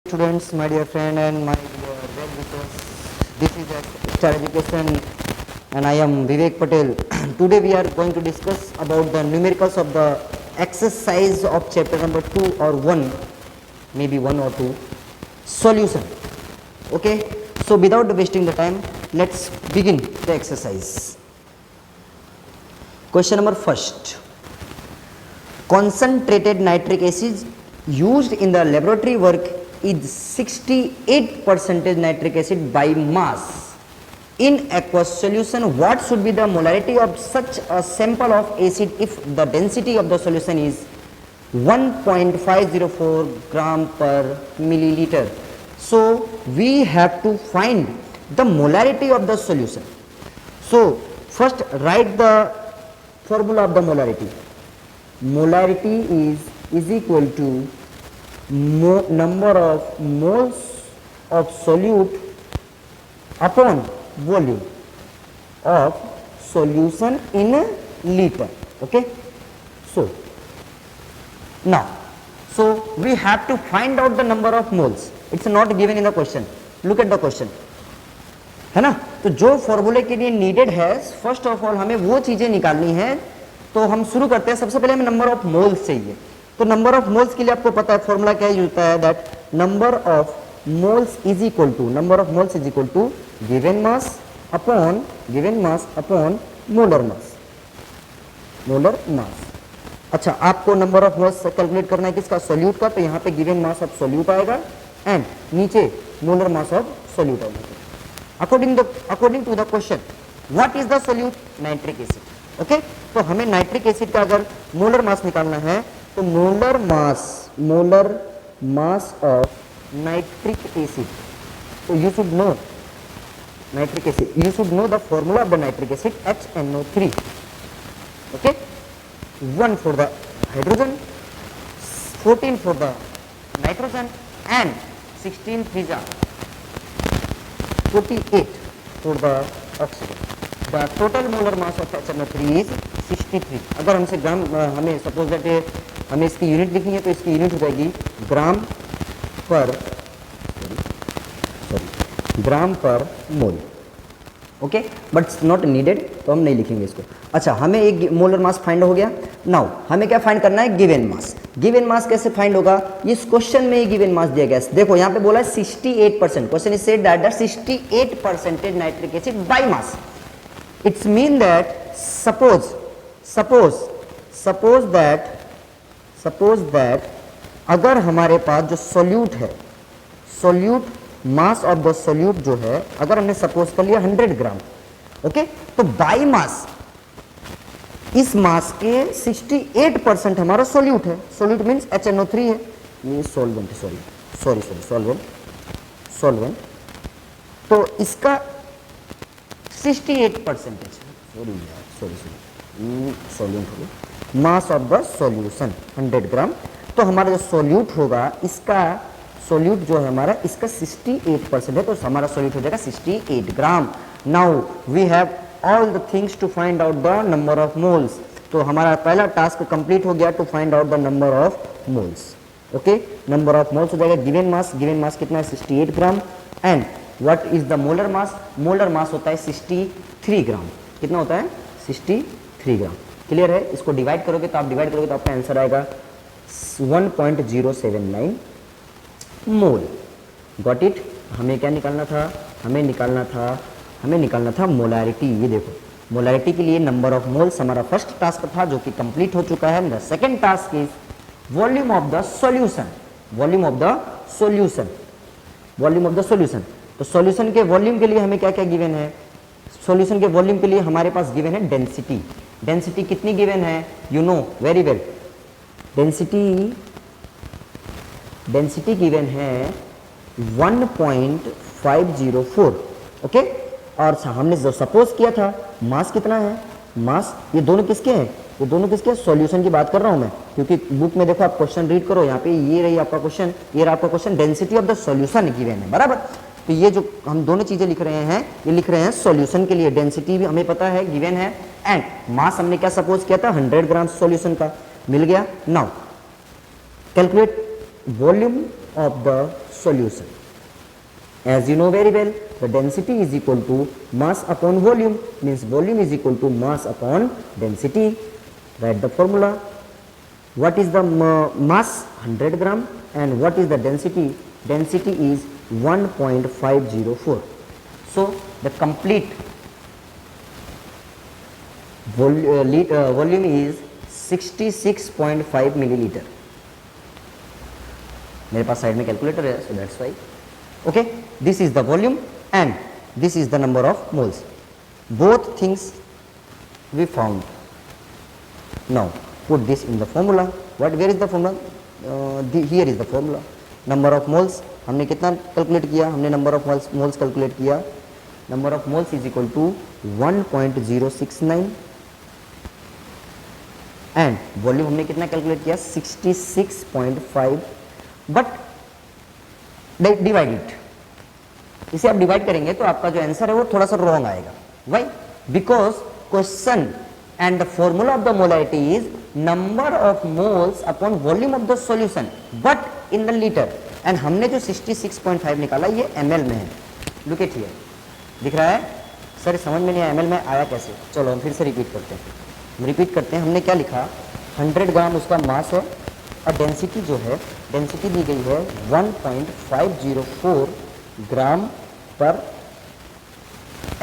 Students, my dear friend and my dear well wishers, this is Star Education and I am Vivek Patel. Today we are going to discuss about the numericals of the exercise of chapter number 2 or 1, maybe 1 or 2, solution. Okay, so without wasting the time, let's begin the exercise. Question number first. Concentrated nitric acid used in the laboratory work is 68% nitric acid by mass. In aqueous solution, what should be the molarity of such a sample of acid if the density of the solution is 1.504 gram per milliliter? So we have to find the molarity of the solution. So first write the formula of the molarity. Molarity is equal to number of moles of solute upon volume of solution in a liter. Okay, so now we have to find out the number of moles. It's not given in the question. Look at the question, है ना. तो जो फॉर्मूले के लिए needed है, first of all हमें वो चीजें निकालनी है. तो हम शुरू करते हैं. सबसे पहले हमें नंबर ऑफ मोल्स चाहिए. तो नंबर ऑफ मोल्स के लिए आपको पता है फॉर्मूला क्या यूज होता है, that number of moles is equal to given mass upon molar mass. अच्छा, आपको नंबर ऑफ मोल्स कैलकुलेट करना है किसका, सोल्यूट का. तो यहाँ पे गिवन मास ऑफ सोल्यूट आएगा एंड नीचे मोलर मास ऑफ सोल्यूट आएगा. According to the question, what is the solute, nitric acid. Okay, तो हमें नाइट्रिक एसिड का अगर मोलर मास निकालना है तो molar mass of nitric acid. तो you should know nitric acid, you should know the formula of the nitric acid, HNO3. Okay, 1 for the hydrogen, 14 for the nitrogen and 16 3 48 for the oxygen. The total molar mass of HNO3 is 63. अगर हमसे ग्राम, हमें suppose that हमें इसकी unit लिखनी है तो इसकी unit हो जाएगी ग्राम पर mole. Okay, but it's not needed, तो हम नहीं लिखेंगे इसको. अच्छा, हमें एक मोलर मास फाइंड हो गया. नाउ हमें क्या फाइंड करना है, गिवन मास. गिवन मास कैसे फाइंड होगा, इस क्वेश्चन में ही गिवन मास दिया गया है. देखो यहाँ पे बोला है 68%. Question is said that 68% nitric acid by mass. It's mean that suppose that अगर हमारे पास जो सोल्यूट है, solute mass of the solute जो है, अगर हमने सपोज कर लिया 100 ग्राम. ओके, तो बाई मास, इस मास के 68% हमारा सोल्यूट है. सोल्यूट मीन्स HNO3 है, ये सॉल्वेंट, सॉल्वेंट. तो इसका 68% मास ऑफ द सॉल्यूशन 100 ग्राम. तो हमारा जो सोल्यूट होगा, इसका सोल्यूट जो है हमारा, इसका 68% है, तो हमारा सोल्यूट हो जाएगा 68 gram. Now we have all the things to find out the number of moles. तो हमारा पहला टास्क कंप्लीट हो गया, to find out the number of moles. Okay, number of moles हो जाएगा गिवन मास कितना है, 68 gram. And what is the molar mass, molar mass होता है 63 ग्राम. कितना होता है, 63 ग्राम. क्लियर है. इसको डिवाइड करोगे तो आपका आंसर आएगा 1.079 मोल. Got it. हमें क्या निकालना था, हमें निकालना था मोलारिटी. ये देखो, मोलारिटी के लिए नंबर ऑफ मोल्स हमारा फर्स्ट टास्क था जो कि कंप्लीट हो चुका है. The second task is volume of the solution. तो सॉल्यूशन के वॉल्यूम के लिए हमें क्या क्या गिवन है, सॉल्यूशन के वॉल्यूम के लिए हमारे पास गिवन है डेंसिटी. डेंसिटी कितनी गिवन है, you know very well. Density given है 1.504. ओके, और हमने जो सपोज किया था मास कितना है, मास, ये दोनों किसके हैं, सॉल्यूशन की बात कर रहा हूं मैं, क्योंकि बुक में देखो, आप क्वेश्चन रीड करो, यहाँ पे ये रही आपका क्वेश्चन, ये रहा आपका question, density of the solution given है. बराबर. तो ये जो हम दोनों चीजें लिख रहे हैं, ये लिख रहे हैं सॉल्यूशन के लिए. डेंसिटी भी हमें पता है गिवन है, एंड मास हमने क्या सपोज किया था, 100 ग्राम सॉल्यूशन का. मिल गया. Now calculate volume of the solution. As you know very well, the density is equal to mass upon volume, means volume is equal to mass upon density. Write the formula. What is the mass? 100 gram. And what is the density? Density is 1.504. So the complete volume is 66.5 milliliter. मेरे पास side में calculator है, so that's why. Okay, this is the volume and this is the number of moles. Both things we found. Now put this in the formula. Where is the formula? Here is the formula. Number of moles हमने कितना calculate किया? हमने number of moles calculate किया. Number of moles is equal to 1.069 and volume हमने कितना calculate किया? 66.5. But divide it, इसे आप डिवाइड करेंगे तो आपका जो आंसर है वो थोड़ा सा रॉन्ग आएगा. Why? Because question and the formula of the molarity is number of moles upon volume of the solution but in the liter. and हमने जो 66.5 निकाला ये ml में है. look at here, दिख रहा है? सर समझ में नहीं आया ml में आया कैसे? चलो हम फिर से रिपीट करते हैं. हमने क्या लिखा? 100 ग्राम उसका मास है और डेंसिटी जो है, डेंसिटी दी गई है 1.504 ग्राम पर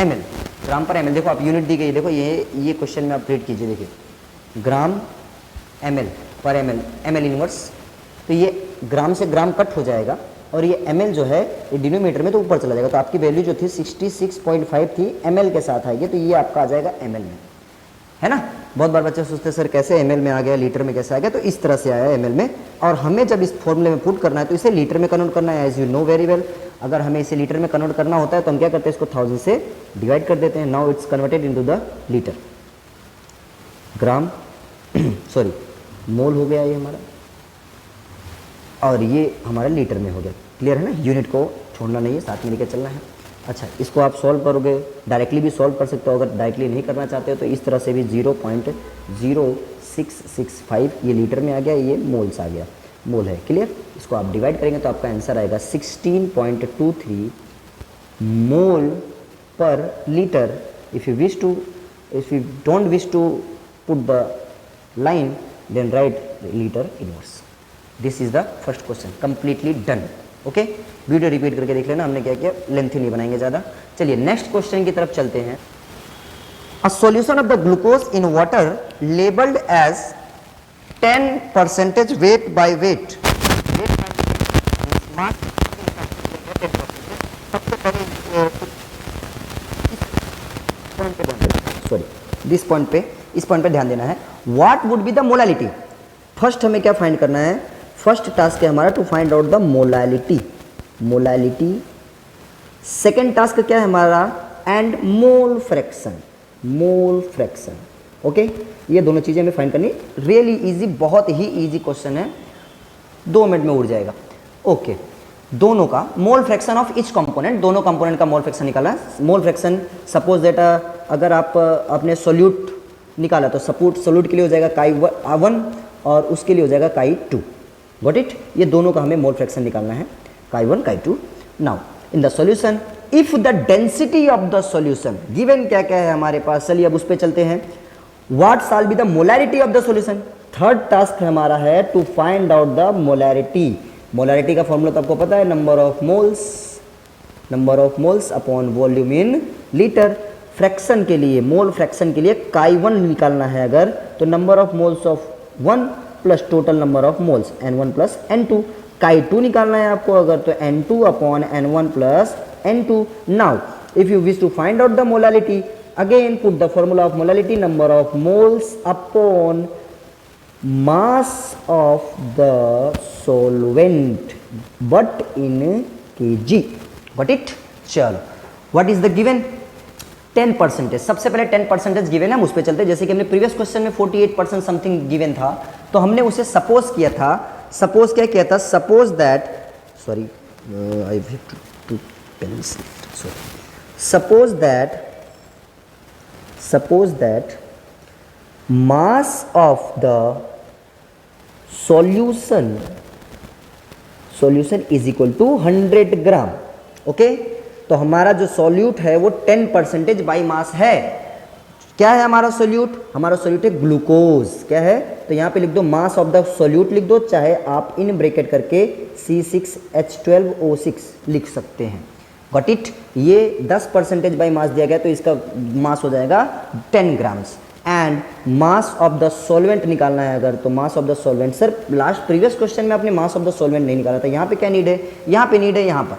ml. ग्राम पर ml, देखो आप यूनिट दी गई, देखो ये क्वेश्चन में आप रीड कीजिए, देखिए ग्राम ml पर ml इनवर्स. तो ये ग्राम से ग्राम कट हो जाएगा और ये ml जो है ये डिनोमिनेटर में तो ऊपर चला जाएगा. तो आपकी वैल्यू जो थी 66.5 थी, ml के साथ आएगी, तो ये आपका आ जाएगा ml में, है ना? बहुत बार बच्चे सोचते हैं सर कैसे ml में आ गया, लीटर में कैसे आ गया? तो इस तरह से आया ml में. और हमें जब इस फॉर्मूले में पुट करना है तो इसे लीटर में कन्वर्ट करना है. As you know very well, अगर हमें इसे लीटर में कन्वर्ट करना होता है तो हम क्या करते हैं? इसको 1000 से डिवाइड कर देते हैं. Now it's converted into the litre. Gram sorry mole हो गया ये हमारा, और ये हमारा लीटर में हो गया. क्लियर है ना? यूनिट को छोड़ना नहीं है, साथ में लेकर चलना है. अच्छा, इसको आप सॉल्व करोगे, डायरेक्टली भी सॉल्व कर सकते हो. अगर डायरेक्टली नहीं करना चाहते हो तो इस तरह से भी 0.0665 ये लीटर में आ गया, ये मोल्स आ गया, मोल है. क्लियर? इसको आप डिवाइड करेंगे तो आपका आंसर आएगा 16.23 मोल पर litre. If you don't wish to put the line, then write litre inverse. This is the first question, completely done. Okay, video repeat करके देख लेना, हमने क्या किया, लेंथी नहीं बनाएंगे ज़्यादा. चलिए नेक्स्ट क्वेश्चन की तरफ चलते हैं. A solution of the glucose in water labelled as 10% weight by weight. इस पॉइंट पे ध्यान देना है. What would be the molality? First हमें क्या फाइंड करना है? फर्स्ट टास्क है हमारा to find out the molality. Second task क्या है हमारा? And mole fraction. ओके, ये दोनों चीजें हमें फाइंड करनी. रियली इजी, बहुत ही इजी क्वेश्चन है, 2 मिनट में उड़ जाएगा. ओके, दोनों का मोल फ्रैक्शन ऑफ ईच कंपोनेंट, दोनों कंपोनेंट का मोल फ्रैक्शन निकाला. मोल फ्रैक्शन सपोज दैट अगर आप अपने सोल्यूट निकाला तो सोल्यूट के लिए हो जाएगा Chi1 और उसके लिए हो जाएगा Chi2. Got it? ये दोनों का हमें मोल फ्रैक्शन निकालना है, Chi1 Chi2. Now in the solution, if the density of the solution given क्या क्या है हमारे पास, चलिए अब उस पर चलते हैं. What shall be the molarity of the solution? Third task हमारा है to find out the molarity. Molarity का फॉर्मूला तो आपको पता है, number of moles upon volume in litre. Fraction के लिए, मोल फ्रैक्शन के लिए Chi1 निकालना है अगर, तो number of moles of 1 plus total number of moles N1 plus N2. Chi2 निकालना है आपको अगर, तो N2 upon N1 plus N2. Now if you wish to find out the molality, again put the formula of molality, number of moles upon mass of the solvent but in kg. Got it? चलो, what is the given? 10%. सबसे पहले 10% given है, हम उस पर चलते हैं. जैसे कि हमने प्रीवियस क्वेश्चन में 48% समथिंग गिवन था, तो हमने उसे सपोज किया था. सपोज क्या किया था? Suppose that, sorry I have to pencil, sorry. Suppose that mass of the solution is equal to 100 gram. Okay, तो हमारा जो सॉल्यूट है वो 10% बाई मास है। क्या है हमारा सॉल्यूट? हमारा सॉल्यूट है ग्लूकोज। क्या है? तो यहाँ पे लिख दो मास ऑफ द सॉल्यूट लिख दो, चाहे आप इन ब्रैकेट करके C6H12O6 लिख सकते हैं। Got it? ये 10% बाई मास दिया गया तो इसका मास हो जाएगा 10 grams. And mass of the solvent निकालना है अगर, तो मास of the solvent, sir last previous question में आपने मास ऑफ द सॉल्वेंट नहीं निकाला था, यहाँ पे क्या नीड है? यहाँ पे नीड है यहाँ पर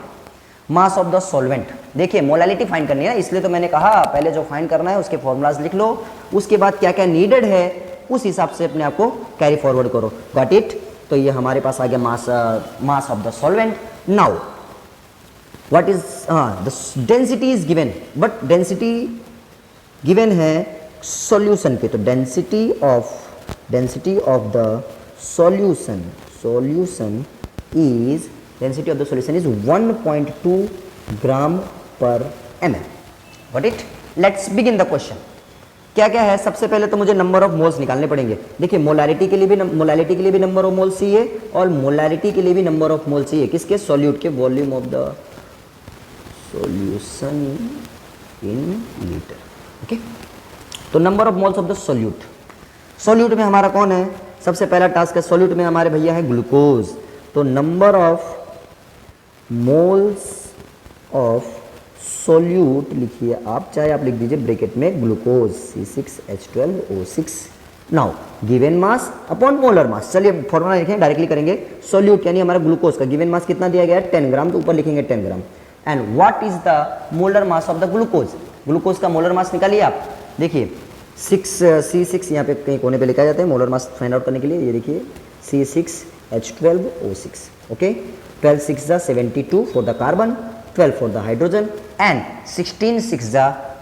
मास ऑफ द सॉल्वेंट। देखिए मोलालिटी फाइंड करनी है ना, इसलिए तो मैंने कहा पहले जो फाइंड करना है उसके फॉर्मूलाज लिख लो, उसके बाद क्या क्या नीडेड है उस हिसाब से अपने आप को कैरी फॉरवर्ड करो। Got it? तो ये हमारे पास आ गया मास of the solvent. Now what is the density is given, but density given है सॉल्यूशन पे, तो density of the solution is density of the solution is 1.2 gram per ml. Got it? Let's begin the question. क्या क्या है? सबसे पहले तो मुझे नंबर ऑफ मोल्स निकालने पड़ेंगे। देखिए मोलारिटी के लिए भी नंबर ऑफ मोल्स चाहिए और मोलारिटी के लिए भी नंबर ऑफ मोल्स चाहिए। किसके? सॉल्यूट के। Volume of the solution in litre. Okay, तो number of moles of the solute में हमारा कौन है? सबसे पहला टास्क है, सॉल्यूट में हमारे भैया है ग्लूकोज, तो number of moles of solute लिखिए आप, चाहे आप लिख दीजिए ब्रैकेट में glucose C6H12O6। Now given mass upon molar मास। चलिए फॉर्मूला लिखें, डायरेक्टली करेंगे। सोल्यूट यानी हमारा ग्लूकोज का गिवन मास कितना दिया गया है? 10 ग्राम, तो ऊपर लिखेंगे 10 gram. And what is the molar mass of the glucose? Glucose का मोलर मास निकालिए आप। देखिए C6 यहाँ पे कहीं कोने पे लिखा जाता है मोलर मास फाइंड आउट करने के लिए। ये देखिए C6H12O6। Okay, 12 6 72 for the carbon, 12 for the hydrogen and 16 6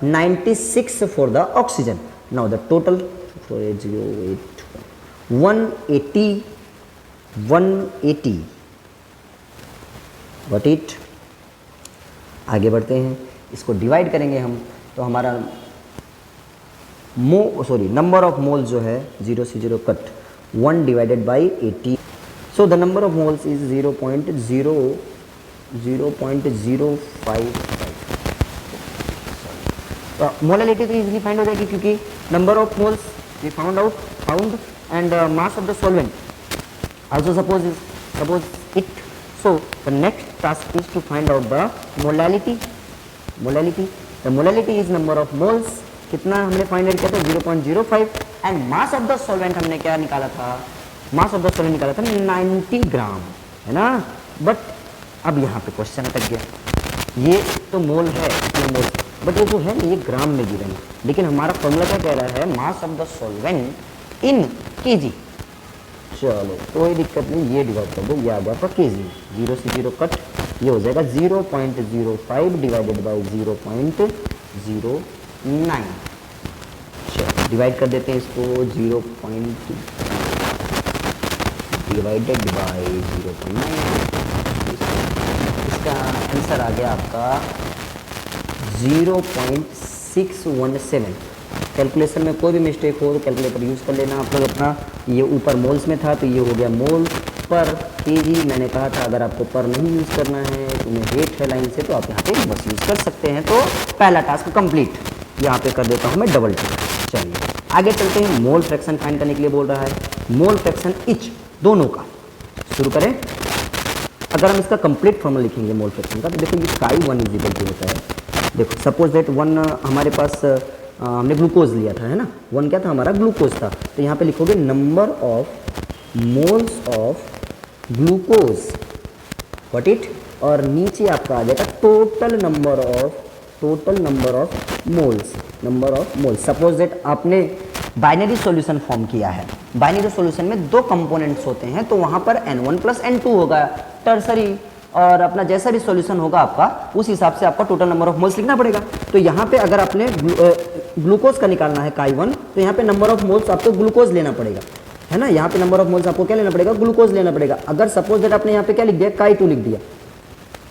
96 for the oxygen. Now the total 408 180 Got it? आगे बढ़ते हैं, इसको डिवाइड करेंगे हम, तो हमारा नंबर ऑफ मोल्स जो है 0 से 0 cut 1 divided by 80। So the number of moles is 0.055। Molality तो इजीली फाइंड हो जाएगी क्योंकि number of moles we found and mass of the solvent also suppose it। So the next task is to find out the molality। The molality is number of moles, कितना हमने find किया था? 0.05। And mass of the solvent हमने क्या निकाला था? मास of the solvent निकाला था 90 ग्राम, है ना। बट अब यहाँ पे क्वेश्चन अटक गया, ये तो मोल है, मोल, बट ये जो है ये ग्राम में गिवन है, लेकिन हमारा फॉर्मूला क्या कह रहा है? मास of the solvent in KG. चलो कोई दिक्कत नहीं, ये डिवाइड कर दो, ये आ गया आपका केजी। 0 से 0 कट, ये हो जाएगा 0.05 डिवाइडेड बाई 0.09। चलो डिवाइड कर देते हैं इसको, 0. Divided by 0.9। इसका आंसर आ गया आपका 0.617। कैलकुलेशन में कोई भी मिस्टेक हो तो कैलकुलेटर यूज़ कर लेना आप लोग अपना। ये ऊपर मोल्स में था तो ये हो गया मोल पर केजी। मैंने कहा था अगर आपको पर नहीं यूज़ करना है, तुम्हें हेट है लाइन से, तो आप यहाँ पे बस यूज़ कर सकते हैं। तो पहला टास्क कंप्लीट, यहाँ पे कर देता हूँ मैं डबल टिक। चलिए आगे चलते हैं, मोल फ्रैक्शन फाइंड करने के लिए बोल रहा है। मोल फ्रैक्शन इच दोनों का शुरू करें। अगर हम इसका कंप्लीट फॉर्मूला लिखेंगे मोल फ्रैक्शन का, तो देखो ये Chi1 इज इक्वल टू होता है। देखो सपोज दैट 1 हमारे पास हमने ग्लूकोज लिया था, है ना। 1 क्या था? हमारा ग्लूकोज था। तो यहाँ पे लिखोगे number of moles of glucose, what it, और नीचे आपका आ जाएगा total number of moles. Suppose that आपने बाइनरी सॉल्यूशन फॉर्म किया है। बाइनरी सॉल्यूशन में 2 कंपोनेंट्स होते हैं, तो वहाँ पर N1 + N2 होगा टर्सरी, और अपना जैसा भी सॉल्यूशन होगा आपका उस हिसाब से आपका टोटल नंबर ऑफ मोल्स लिखना पड़ेगा। तो यहाँ पे अगर आपने ग्लूकोज का निकालना है Chi1, तो यहाँ पे नंबर ऑफ मोल्स आपको ग्लूकोज लेना पड़ेगा, है ना। यहाँ पे नंबर ऑफ मोल्स आपको क्या लेना पड़ेगा? ग्लूकोज लेना पड़ेगा। अगर सपोज दैट आपने यहाँ पे क्या लिख दिया? Chi2 लिख दिया,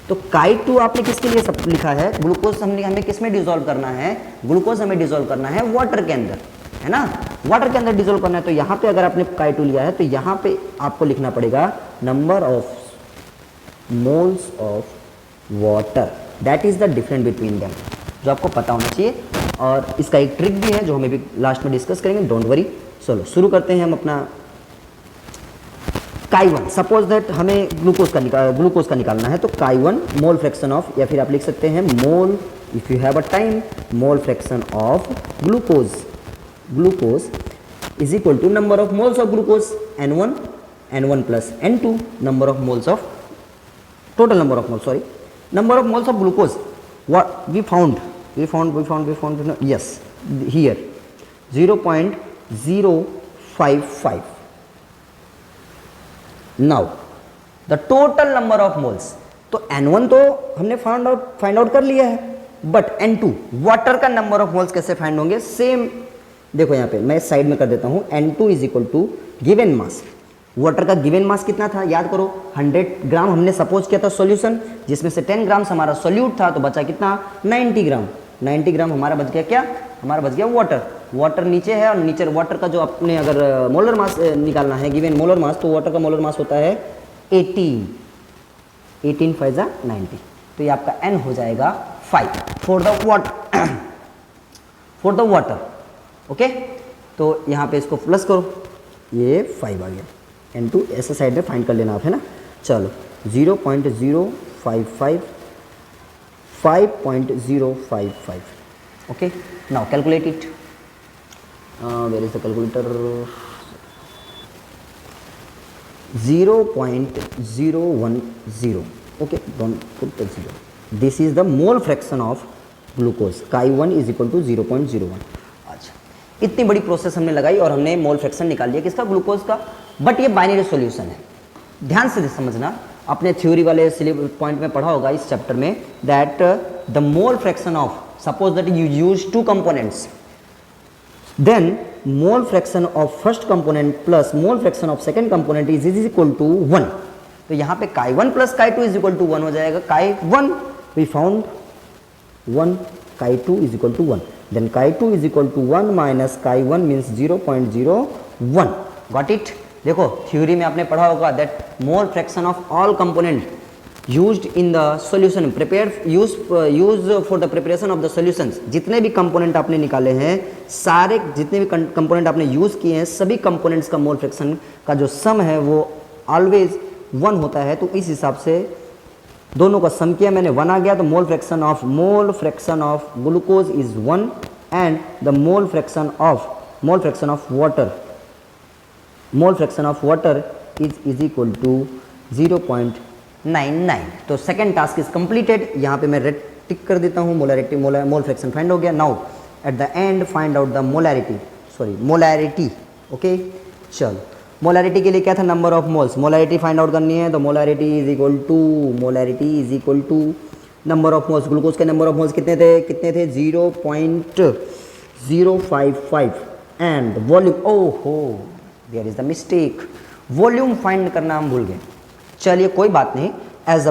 तो Chi2 आपने किसके लिए सब लिखा है? ग्लूकोज हमें किस में डिजोल्व करना है? ग्लूकोज हमें डिजोल्व करना है वाटर के अंदर, है ना। वाटर के अंदर डिजोल्व करना है, तो यहाँ पे अगर आपने Chi2 लिया है तो यहाँ पे आपको लिखना पड़ेगा number of moles of water. That is the difference between them, जो आपको पता होना चाहिए। और इसका एक ट्रिक भी है जो हमें भी लास्ट में डिस्कस करेंगे, डोंट वरी। चलो शुरू करते हैं हम अपना Chi1। सपोज दैट हमें ग्लूकोज का निकालना है, तो Chi1 मोल फ्रैक्शन ऑफ, या फिर आप लिख सकते हैं mole, if you have a time, mole fraction of glucose is equal to number of moles of glucose N1 plus N2, number of moles of total number of moles, sorry, number of moles of glucose. What we found, yes, here 0.055. Now the total number of moles, तो N1 तो हमने find out कर लिया है, but N2 water का number of moles कैसे find होंगे? Same देखो यहाँ पे मैं साइड में कर देता हूँ। N2 is equal to given mass, water का गिवन मास कितना था याद करो, 100 ग्राम हमने सपोज किया था सॉल्यूशन, जिसमें से 10 ग्राम हमारा सॉल्यूट था, तो बचा कितना 90 ग्राम। 90 ग्राम हमारा बच गया क्या? हमारा बच गया वाटर नीचे है, और नीचे वाटर का जो अपने अगर मोलर मास निकालना है, गिवन मोलर मास, तो वाटर का मोलर मास होता है 18 5 90, तो ये आपका N हो जाएगा 5 फॉर द वाटर। ओके, तो यहाँ पे इसको प्लस करो, ये 5 आ गया। N2 ऐसे साइड में फाइंड कर लेना आप, है ना। चलो 0.055 5.055। Okay, now calculate it. Where is the calculator? 0.010। Okay, don't put the 0। This is the mole fraction of glucose. Chi1 is equal to 0.01। अच्छा, इतनी बड़ी प्रोसेस हमने लगाई और हमने मोल फ्रैक्शन निकाल लिया किसका? ग्लूकोज का। बट ये बाइनरी सॉल्यूशन है, ध्यान से समझना। अपने थ्योरी वाले पॉइंट में पढ़ा होगा इस चैप्टर में, that the mole fraction of, suppose that you use 2 components, then mole fraction of first component plus mole fraction of second component is equal to 1। तो यहाँ पे Chi1 plus Chi2 is equal to 1 हो जाएगा। Chi1 we found 1, Chi2 is equal to 1, then Chi2 is equal to 1 minus Chi1 means 0.01। Got it? देखो theory में आपने पढ़ा होगा that mole fraction of all component used in the solution, prepare use for the preparation of the solutions. जितने भी component आपने निकाले हैं, सारे जितने भी कंपोनेंट आपने यूज किए हैं, सभी कंपोनेंट्स का मोल फ्रैक्शन का जो सम है वो ऑलवेज 1 होता है। तो इस हिसाब से दोनों का सम किया मैंने, 1 आ गया, तो mole fraction of glucose is 1 and the mole fraction of water is equal to 0.99। तो सेकेंड टास्क इज कंप्लीटेड। यहाँ पे मैं रेड टिक कर देता हूँ, मोल फ्रैक्शन फाइंड हो गया। Now at the end find out the molarity. Okay, चलो मोलैरिटी के लिए क्या था? Number of moles. Molarity find out करनी है, तो molarity is equal to number of moles. Glucose के नंबर ऑफ मोल्स कितने थे? 0.055 एंड वॉल्यूम, ओहो there is the mistake, volume find करना हम भूल गए। चलिए कोई बात नहीं, एज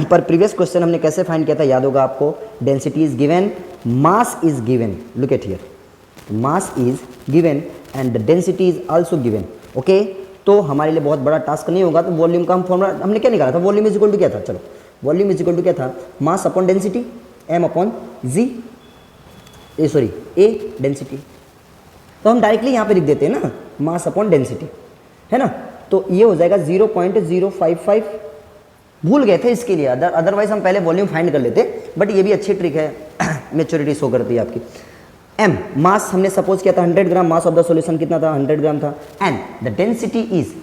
पर प्रीवियस क्वेश्चन हमने कैसे फाइंड किया था याद होगा आपको। Density is given, mass is given, look at here, mass is given and the density is also given. Okay, तो हमारे लिए बहुत बड़ा टास्क नहीं होगा। तो वॉल्यूम का हम फॉर्मूला हमने क्या निकाला था? वॉल्यूम इज इक्वल टू क्या था? चलो, वॉल्यूम इज इक्वल टू क्या था? Mass upon density, m upon g, ए डेंसिटी। तो हम डायरेक्टली यहाँ पे लिख देते हैं ना, मास अपॉन डेंसिटी, है ना। तो ये हो जाएगा 0.055। भूल गए थे इसके लिए, अदरवाइज हम पहले वॉल्यूम फाइंड कर लेते, बट ये भी अच्छी ट्रिक है, मेच्योरिटी शो करती है आपकी। m मास हमने सपोज किया था 100 ग्राम, मास ऑफ द सॉल्यूशन कितना था? 100 ग्राम था। एंड द डेंसिटी इज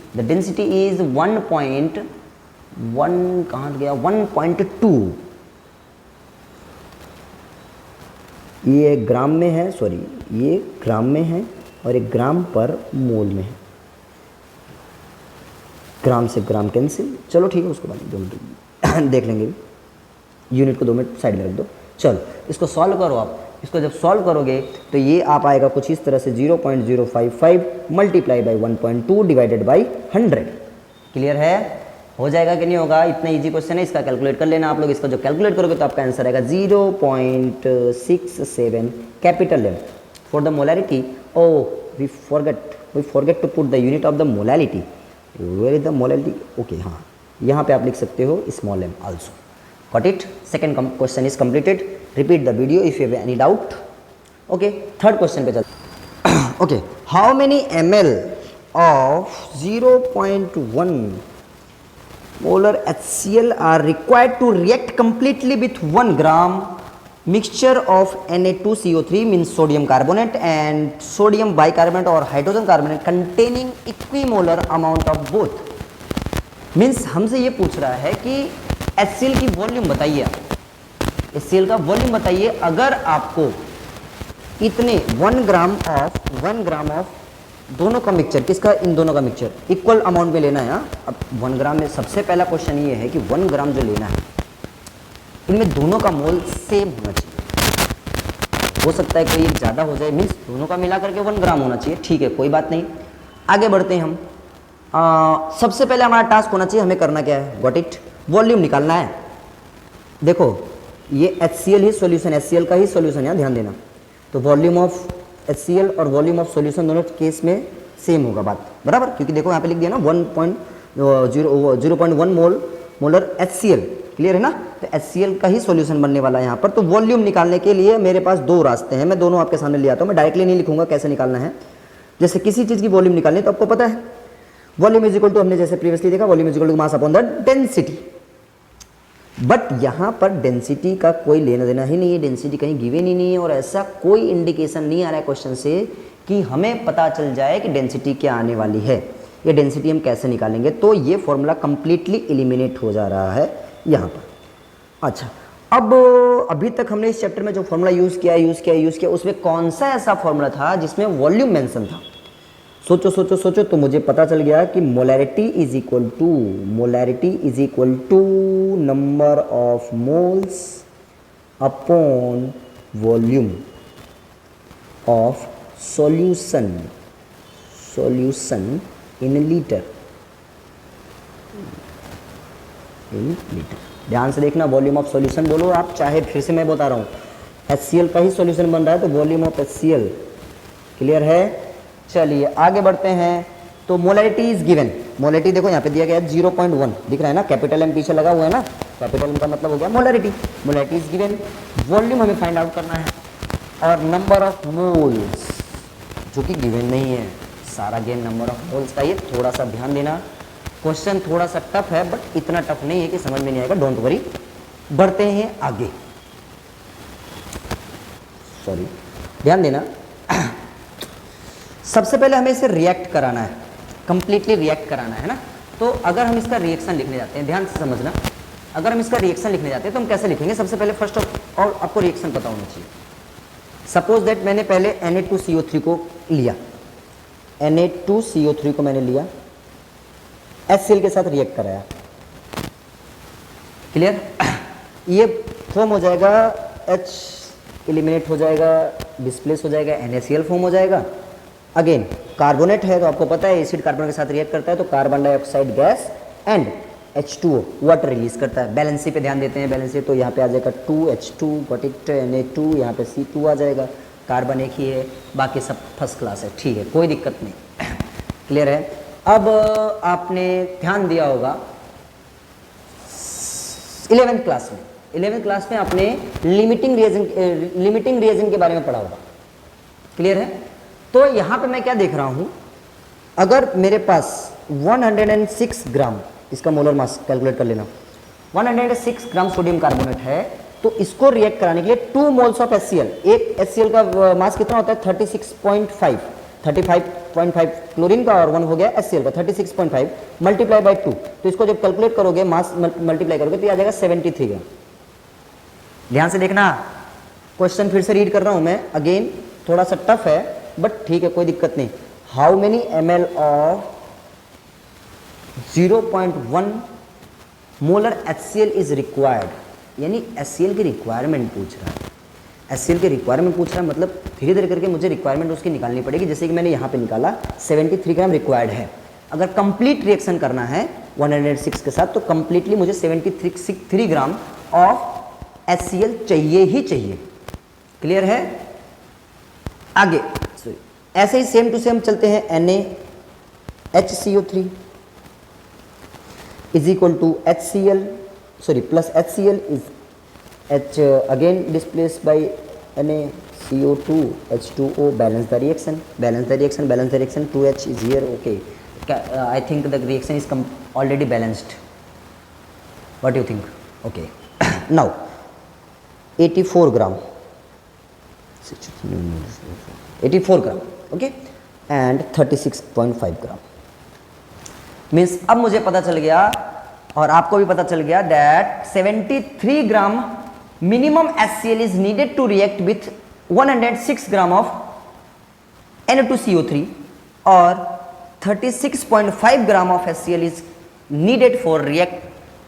1.1 कहाँ गया? 1.2। ये ग्राम में है, ये ग्राम में है और एक ग्राम पर मोल में है। ग्राम से ग्राम कैंसिल, चलो ठीक है, उसके बाद 2 मिनट देख लेंगे। यूनिट को 2 मिनट साइड में रख दो। चलो इसको सॉल्व करो आप। इसको जब सॉल्व करोगे तो ये आप आएगा कुछ इस तरह से 0.055 multiply by 1.2 divided by 100। Clear है? हो जाएगा कि नहीं होगा? इतना इजी क्वेश्चन है, इसका कैलकुलेट कर लेना आप लोग। इसका जो कैलकुलेट करोगे तो आपका आंसर आएगा 0.67 capital M। For the molarity, we forget to put the unit of the molarity. Where is the molarity? Okay, हाँ, यहाँ पे आप लिख सकते हो small m also. Got it? Second question is completed. Repeat the video if you have any doubt. Okay, third question पे चलते। Okay, how many ml of 0.1 molar HCl are required to react completely with 1 gram mixture of Na2CO3 means sodium carbonate and sodium bicarbonate or hydrogen carbonate containing equimolar amount of both। Means हमसे ये पूछ रहा है कि HCl की volume बताइए, HCl का volume बताइए अगर आपको इतने 1 ग्राम ऑफ दोनों का मिक्सचर, किसका? इन दोनों का मिक्सचर इक्वल अमाउंट में लेना है। अब 1 ग्राम में सबसे पहला क्वेश्चन ये है कि 1 ग्राम जो लेना है इनमें दोनों का मोल सेम होना चाहिए। हो सकता है कोई एक ज़्यादा हो जाए, मीन्स दोनों का मिला करके 1 ग्राम होना चाहिए। ठीक है, कोई बात नहीं, आगे बढ़ते हैं हम। सबसे पहले हमारा टास्क होना चाहिए, हमें करना क्या है? Got it? वॉल्यूम निकालना है। देखो ये HCl ही सॉल्यूशन, HCl का ही सॉल्यूशन है, ध्यान देना। तो वॉल्यूम ऑफ HCl और वॉल्यूम ऑफ सॉल्यूशन दोनों केस में सेम होगा बात, बराबर? क्योंकि देखो यहाँ पे लिख दिया ना 0.1 मोलर HCl, क्लियर है ना? तो HCl का ही सॉल्यूशन बनने वाला है यहाँ पर। तो वॉल्यूम निकालने के लिए मेरे पास 2 रास्ते हैं, मैं दोनों आपके सामने ले आता हूँ। मैं डायरेक्टली नहीं लिखूंगा कैसे निकालना है। जैसे किसी चीज़ की वॉल्यूम निकालनी तो आपको पता है वॉल्यूम इज इक्वल टू, हमने जैसे प्रीवियसली देखा, volume is equal to mass upon the density. But यहाँ पर डेंसिटी का कोई लेना देना ही नहीं है, डेंसिटी कहीं गिवन ही नहीं है और ऐसा कोई इंडिकेशन नहीं आ रहा है क्वेश्चन से कि हमें पता चल जाए कि डेंसिटी क्या आने वाली है, ये डेंसिटी हम कैसे निकालेंगे। तो ये फॉर्मूला कंप्लीटली एलिमिनेट हो जा रहा है यहाँ पर। अच्छा, अब अभी तक हमने इस चैप्टर में जो फॉर्मूला यूज़ किया उसमें कौन सा ऐसा फॉर्मूला था जिसमें वॉल्यूम मेंशन था? सोचो तो मुझे पता चल गया कि molarity is equal to number of moles upon volume of solution in litre. ध्यान से देखना, वॉल्यूम ऑफ सॉल्यूशन बोलो आप, चाहे फिर से मैं बता रहा हूँ HCl का ही सॉल्यूशन बन रहा है तो वॉल्यूम ऑफ HCl, क्लियर है? चलिए आगे बढ़ते हैं। तो मोलैरिटी इज गिवन, मोलैरिटी देखो यहाँ पे दिया गया है 0.1, दिख रहा है ना, कैपिटल M पीछे लगा हुआ है ना, कैपिटल M का मतलब हो गया molarity. Molarity is given, volume हमें फाइंड आउट करना है और नंबर ऑफ मोल्स जो कि गिवन नहीं है। सारा गेम नंबर ऑफ मोल्स का, ये थोड़ा सा ध्यान देना। क्वेश्चन थोड़ा सा टफ है बट इतना टफ नहीं है कि समझ में नहीं आएगा, डोंट वरी। बढ़ते हैं आगे, सॉरी ध्यान देना। सबसे पहले हमें इसे रिएक्ट कराना है, कंप्लीटली रिएक्ट कराना है ना। तो अगर हम इसका रिएक्शन लिखने जाते हैं, ध्यान से समझना, अगर हम इसका रिएक्शन लिखने जाते हैं तो हम कैसे लिखेंगे? सबसे पहले फर्स्ट ऑफ ऑल आपको रिएक्शन पता होना चाहिए। सपोज दैट मैंने पहले Na2CO3 को लिया, Na2CO3 को मैंने लिया, HCl के साथ रिएक्ट कराया, क्लियर? ये फॉर्म हो जाएगा, H एलिमिनेट हो जाएगा, डिस्प्लेस हो जाएगा, NaCl फॉर्म हो जाएगा। अगेन कार्बोनेट है तो आपको पता है एसिड कार्बन के साथ रिएक्ट करता है तो carbon dioxide gas and H2O water release करता है। बैलेंसी पे ध्यान देते हैं, बैलेंसी तो यहाँ पे आ जाएगा 2H2 गॉट इट, Na2 यहाँ पे C2 आ जाएगा, कार्बन एक ही है, बाकी सब फर्स्ट क्लास है, ठीक है, कोई दिक्कत नहीं, क्लियर है? अब आपने ध्यान दिया होगा 11th क्लास में आपने लिमिटिंग रिएजेंट के बारे में पढ़ा होगा, क्लियर है? तो यहाँ पे मैं क्या देख रहा हूँ, अगर मेरे पास 106 ग्राम, इसका मोलर मास कैलकुलेट कर लेना, 106 ग्राम सोडियम कार्बोनेट है तो इसको रिएक्ट कराने के लिए 2 मोल्स ऑफ HCl, एक HCl का मास कितना होता है 35.5 क्लोरीन का और 1 हो गया HCl का 36.5 मल्टीप्लाई बाई 2, तो इसको जब कैलकुलेट करोगे मास मल्टीप्लाई करोगे तो ये आ जाएगा 73 ग्राम। ध्यान से देखना, क्वेश्चन फिर से रीड कर रहा हूं मैं, अगेन थोड़ा सा टफ है बट ठीक है, कोई दिक्कत नहीं। How many ml of 0.1 molar HCl is required, यानी HCl की रिक्वायरमेंट पूछ रहा है, HCl की रिक्वायरमेंट पूछ रहा है, मतलब धीरे धीरे करके मुझे रिक्वायरमेंट उसकी निकालनी पड़ेगी। जैसे कि मैंने यहाँ पे निकाला 73 ग्राम रिक्वायर्ड है, अगर कंप्लीट रिएक्शन करना है 106 के साथ तो कंप्लीटली मुझे 73 ग्राम ऑफ HCl चाहिए ही चाहिए, क्लियर है? आगे ऐसे ही सेम टू सेम चलते हैं NaHCO3, is equal to HCl, sorry, plus HCl is H again displaced by NaCO2 H2O. Balance the reaction, balance the reaction, balance the reaction. 2H is here. Okay, I think the reaction is already balanced. What do you think? Okay. Now 84 gram, 84 gram, okay, and 36.5 gram. Means अब मुझे पता चल गया और आपको भी पता चल गया that 73 gram minimum HCl is needed to react with 106 gram of Na2CO3 और 36.5 gram of HCl is needed for react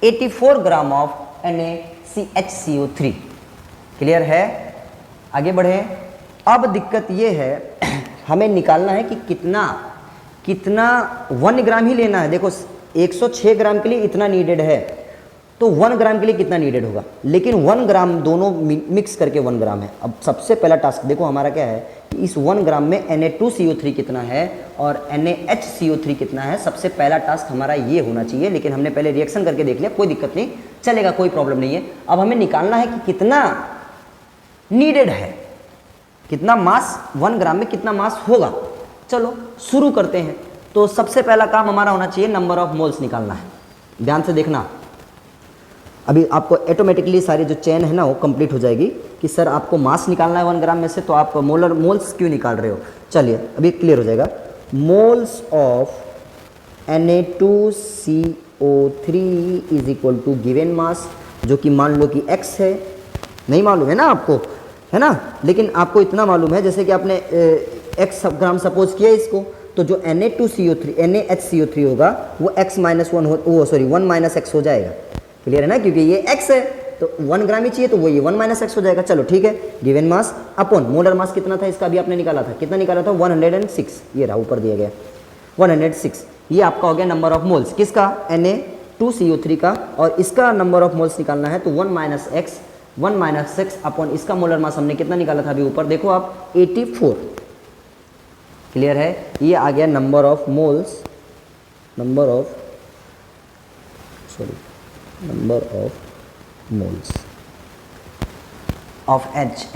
84 gram of NaCHCO3. Clear है? आगे बढ़े. अब दिक्कत ये है हमें निकालना है कि कितना 1 ग्राम ही लेना है. देखो 106 ग्राम के लिए इतना नीडेड है तो 1 ग्राम के लिए कितना नीडेड होगा, लेकिन 1 ग्राम दोनों मिक्स करके 1 ग्राम है. अब सबसे पहला टास्क देखो हमारा क्या है कि इस 1 ग्राम में Na2CO3 कितना है और NaHCO3 कितना है. सबसे पहला टास्क हमारा ये होना चाहिए, लेकिन हमने पहले रिएक्शन करके देख लिया, कोई दिक्कत नहीं, चलेगा, कोई प्रॉब्लम नहीं है. अब हमें निकालना है कि कितना नीडेड है, कितना मास 1 ग्राम में कितना मास होगा. चलो शुरू करते हैं. तो सबसे पहला काम हमारा होना चाहिए नंबर ऑफ मोल्स निकालना है. ध्यान से देखना, अभी आपको ऑटोमेटिकली सारी जो चेन है ना वो कंप्लीट हो जाएगी कि सर आपको मास निकालना है 1 ग्राम में से, तो आप मोल्स क्यों निकाल रहे हो. चलिए अभी क्लियर हो जाएगा. Moles of Na2CO3 is equal to given mass, जो कि मान लो कि x है. नहीं मालूम है ना आपको, है ना, लेकिन आपको इतना मालूम है जैसे कि आपने x ग्राम सपोज किया इसको, तो जो NaHCO3 होगा वो x माइनस 1 वो सॉरी 1 माइनस एक्स हो जाएगा. क्लियर है ना, क्योंकि ये x है तो 1 ग्राम ही चाहिए तो वो ये 1 माइनस एक्स हो जाएगा. चलो ठीक है. गिवन मास अपॉन मोलर मास कितना था इसका, अभी आपने निकाला था, कितना निकाला था 106. ये रहा ऊपर दिया गया 106. ये आपका हो गया नंबर ऑफ मोल्स किसका, Na2CO3 का. और इसका नंबर ऑफ मोल्स निकालना है तो 1 माइनस एक्स अपॉन इसका मोलर मास हमने कितना निकाला था अभी ऊपर देखो आप 84. क्लियर है. ये आ गया number of moles, number of moles of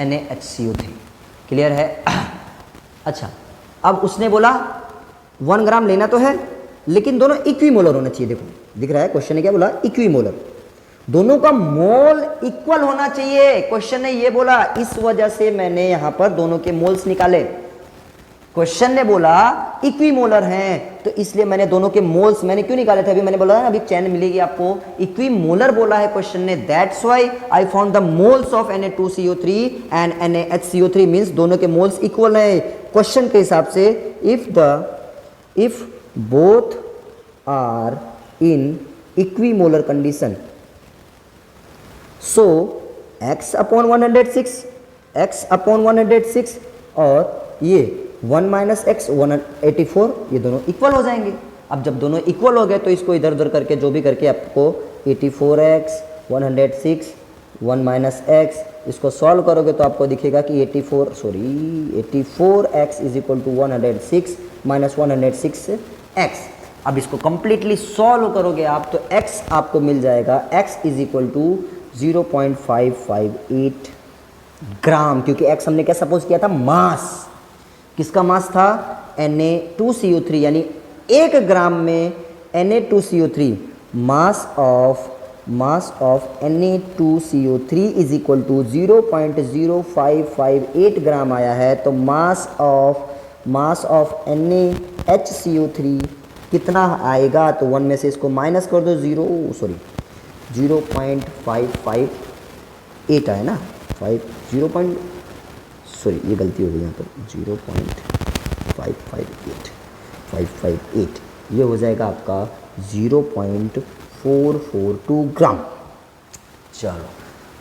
NaHCO3. Clear है. अच्छा, अब उसने बोला 1 ग्राम लेना तो है लेकिन दोनों इक्विमोलर होना चाहिए. देखो दिख रहा है क्वेश्चन ने क्या बोला, इक्विमोलर, दोनों का मोल इक्वल होना चाहिए. क्वेश्चन ने ये बोला, इस वजह से मैंने यहां पर दोनों के मोल्स निकाले. क्वेश्चन ने बोला इक्विमोलर हैं तो इसलिए मैंने दोनों के मोल्स मैंने क्यों निकाले थे, अभी मैंने बोला ना अभी चैन मिलेगी आपको. इक्विमोलर बोला है क्वेश्चन ने, that's why I found the moles of Na2CO3 and NaHCO3 means दोनों के मोल्स इक्वल है क्वेश्चन के हिसाब से. If both are in equimolar condition so x upon 106 और ये 1 माइनस एक्स 184 ये दोनों इक्वल हो जाएंगे. अब जब दोनों इक्वल हो गए तो इसको इधर उधर करके जो भी करके आपको 84x 106 1 माइनस एक्स इसको सॉल्व करोगे तो आपको दिखेगा कि 84x is equal to 106 minus 106x. अब इसको कंप्लीटली सॉल्व करोगे आप तो x आपको मिल जाएगा, x इज इक्वल टू 0.558 ग्राम, क्योंकि x हमने क्या सपोज किया था, मास. किसका मास था, Na2CO3, यानी 1 ग्राम में Na2CO3 mass of Na2CO3 is equal to 0.0558 gram आया है. तो मास ऑफ NaHCO3 कितना आएगा, तो 1 में से इसको माइनस कर दो 0.558 आया ना, ये गलती हो गई यहाँ पर 0.558 ये हो जाएगा आपका 0.442 ग्राम. चलो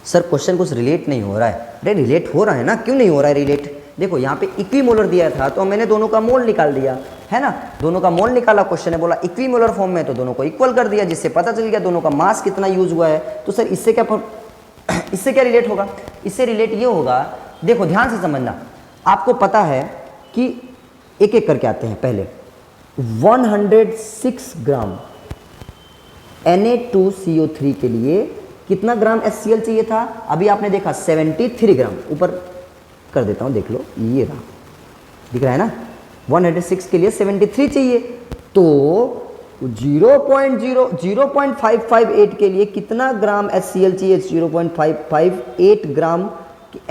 सर क्वेश्चन कुछ रिलेट नहीं हो रहा है. अरे रिलेट हो रहा है ना, क्यों नहीं हो रहा है रिलेट. देखो यहाँ पे इक्विमोलर दिया था तो मैंने दोनों का मोल निकाल दिया है ना, दोनों का मोल निकाला. क्वेश्चन ने बोला इक्विमोलर फॉर्म में तो दोनों को इक्वल कर दिया, जिससे पता चल गया दोनों का मास कितना यूज हुआ है. तो सर इससे क्या रिलेट होगा, इससे रिलेट ये होगा, देखो ध्यान से समझना. आपको पता है कि एक एक करके आते हैं. पहले 106 ग्राम Na2CO3 के लिए कितना ग्राम HCl चाहिए था? अभी आपने देखा 73 ग्राम, ऊपर कर देता हूँ, देख लो, ये रहा, दिख रहा है ना, 106 के लिए 73 चाहिए, तो 0.558 के लिए कितना ग्राम HCl चाहिए? 0.558 ग्राम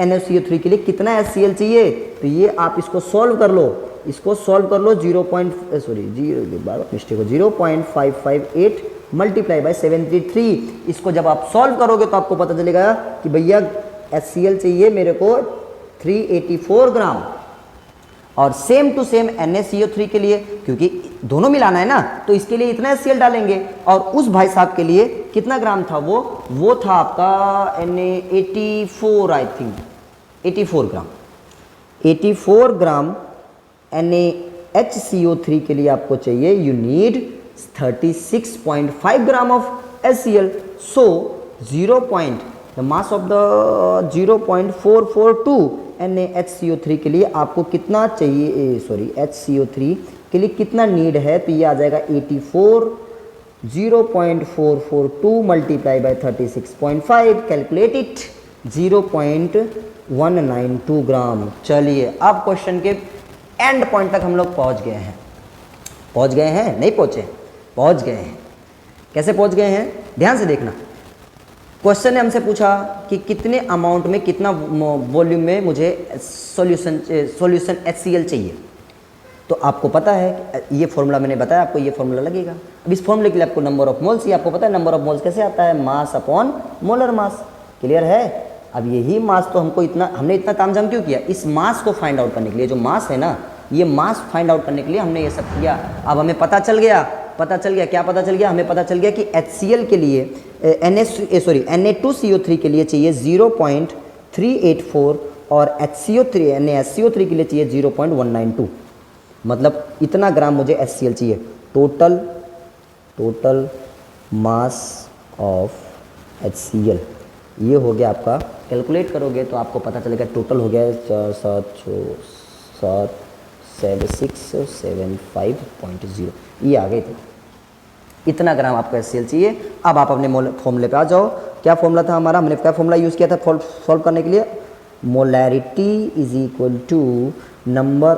NaCO3 के लिए कितना HCl चाहिए? तो ये आप इसको सॉल्व कर लो, इसको सॉल्व कर लो, 0.558 मल्टीप्लाई बाय 73। इसको जब आप सॉल्व करोगे तो आपको पता चलेगा कि भैया HCl चाहिए मेरे को 384 ग्राम, और सेम टू सेम NaCO3 के लिए, क्योंकि दोनों मिलाना है ना, तो इसके लिए इतना HCl डालेंगे, और उस भाई साहब के लिए कितना ग्राम था? वो था आपका Na84, I think 84 gram, 84 gram NaHCO3 के लिए आपको चाहिए, you need 36.5 gram of HCl. So the mass of the 0.442 NaHCO3 के लिए आपको कितना चाहिए, HCO3 के लिए कितना नीड है? तो ये आ जाएगा 84, 0.442 मल्टीप्लाई बाय 36.5, कैलकुलेट इट, 0.192 ग्राम। चलिए अब क्वेश्चन के एंड पॉइंट तक हम लोग पहुंच गए हैं। नहीं पहुंचे? पहुंच गए हैं। कैसे पहुंच गए हैं? ध्यान से देखना। क्वेश्चन ने हमसे पूछा कि कितने अमाउंट में, कितना वॉल्यूम में मुझे सॉल्यूशन HCl चाहिए। तो आपको पता है, ये फॉर्मूला मैंने बताया आपको, ये फॉर्मूला लगेगा। अब इस फॉर्मूले के लिए आपको नंबर ऑफ मोल्स ही, आपको पता है नंबर ऑफ मोल्स कैसे आता है? मास अपॉन मोलर मास। क्लियर है? अब यही मास तो हमने इतना तामझाम क्यों किया? इस मास को फाइंड आउट करने के लिए। जो मास है ना, ये मास फाइंड आउट करने के लिए हमने ये सब किया। अब हमें पता चल गया, क्या पता चल गया? हमें पता चल गया कि HCl के लिए Na2CO3 के लिए चाहिए 0.384 और NaSCO3 के लिए चाहिए 0.192, मतलब इतना ग्राम मुझे HCl चाहिए। टोटल मास ऑफ HCl ये हो गया आपका। कैलकुलेट करोगे तो आपको पता चलेगा टोटल हो गया 7675.0, ये आ गई। इतना ग्राम आपको HCl चाहिए। अब आप अपने फॉर्मूले पे आ जाओ। क्या फॉर्मूला था हमारा? हमने क्या फॉर्मूला यूज़ किया था सॉल्व करने के लिए? Molarity is equal to number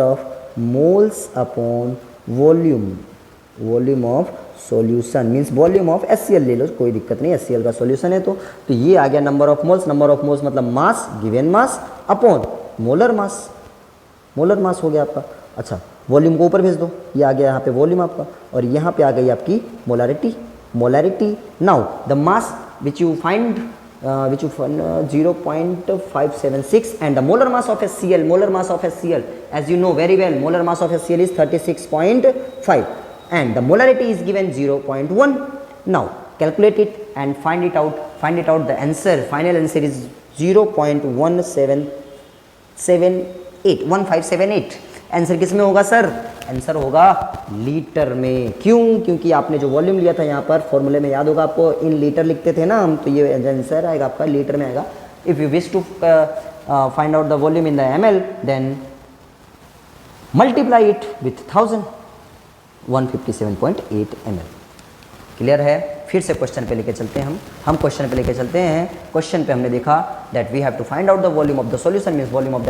of moles upon volume of solution, means volume of HCl ले लो, कोई दिक्कत नहीं, HCl का सॉल्यूशन है। तो ये आ गया नंबर ऑफ मोल्स मतलब mass, given mass upon molar mass हो गया आपका। अच्छा, वॉल्यूम को ऊपर भेज दो, ये आ गया यहाँ पे वॉल्यूम आपका, और यहाँ पे आ गई आपकी molarity. Now the mass which you find 0.576 and the molar mass of HCl, as you know very well, molar mass of HCl is 36.5 and the molarity is given 0.1. Now calculate it and find it out. The answer, final answer is 0.1578. Answer किस में होगा sir? Answer होगा litre में। क्यों? क्योंकि आपने जो volume लिया था यहाँ पर फॉर्मूले में, याद होगा आपको, इन लीटर लिखते थे ना हम, तो ये आंसर आएगा आपका लीटर में आएगा। If you wish to find out the volume in the ml, then multiply it with 1000, 157.8 ml। Clear है? फिर से क्वेश्चन पे लेके चलते हैं हम क्वेश्चन पे लेके चलते हैं। क्वेश्चन पे हमने देखा that we have to find out the volume of the solution, means volume of the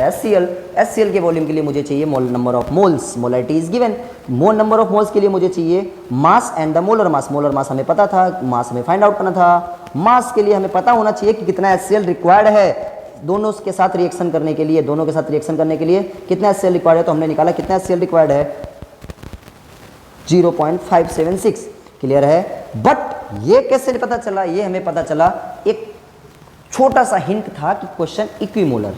HCl के वॉल्यूम के लिए मुझे चाहिए number of moles, molarity is given. Number of moles के लिए मुझे चाहिए mass and the molar mass हमें पता था, मास हमें फाइंड आउट करना था। मास के लिए हमें पता होना चाहिए कि कितना HCl रिक्वायर्ड है दोनों के साथ रिएक्शन करने के लिए, कितना HCl रिक्वायर्ड है। तो हमने निकाला कितना HCl रिक्वायर्ड है, 0.576। क्लियर है? बट ये कैसे पता चला? ये हमें पता चला, एक छोटा सा हिंट था कि क्वेश्चन इक्विमोलर है,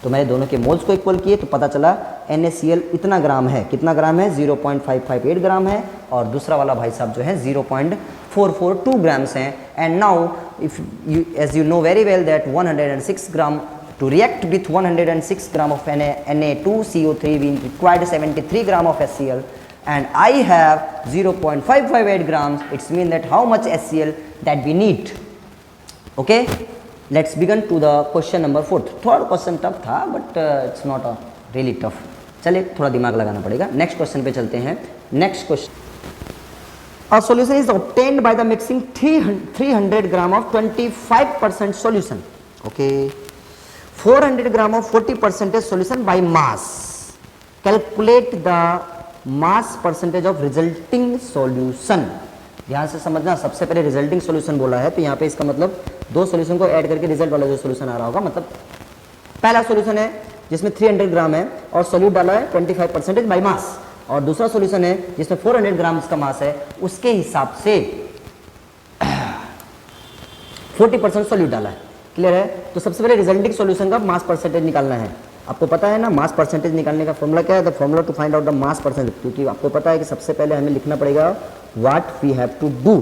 तो मैंने दोनों के मोल्स को इक्वल किए तो पता चला NaCl इतना ग्राम है। कितना ग्राम है? 0.558 ग्राम है, और दूसरा वाला भाई साहब जो है 0.442 ग्राम्स हैं। And now if you, as you know very well that 106 gram, to react with 106 gram of Na2CO3 we required 73 gram of HCl, and I have 0.558 grams. It's mean that how much HCl that we need. Okay, let's begin to the question number 4. Third question tough था, but it's not really tough. चलिए थोड़ा दिमाग लगाना पड़ेगा। Next question पे चलते हैं। Next question A solution is obtained by the mixing 300 gram of 25% solution. Okay. 400 gram of 40% solution by mass. Calculate the mass percentage of resulting solution. ध्यान से समझना, सबसे पहले रिजल्टिंग सॉल्यूशन बोला है तो यहाँ पे इसका मतलब दो सॉल्यूशन को ऐड करके रिजल्ट वाला जो सॉल्यूशन आ रहा होगा, मतलब पहला सॉल्यूशन है जिसमें 300 ग्राम है और सॉल्यूट डाला है 25% बाय मास, और दूसरा सॉल्यूशन है जिसमें 400 ग्राम का मास है, उसके हिसाब से 40% सॉल्यूट डाला है। क्लियर है? तो सबसे पहले रिजल्टिंग सॉल्यूशन का मास परसेंटेज निकालना है। आपको पता है ना मास परसेंटेज निकालने का फॉर्मूला क्या है? The formula to find out the mass percentage, क्योंकि आपको पता है कि सबसे पहले हमें लिखना पड़ेगा what we have to do.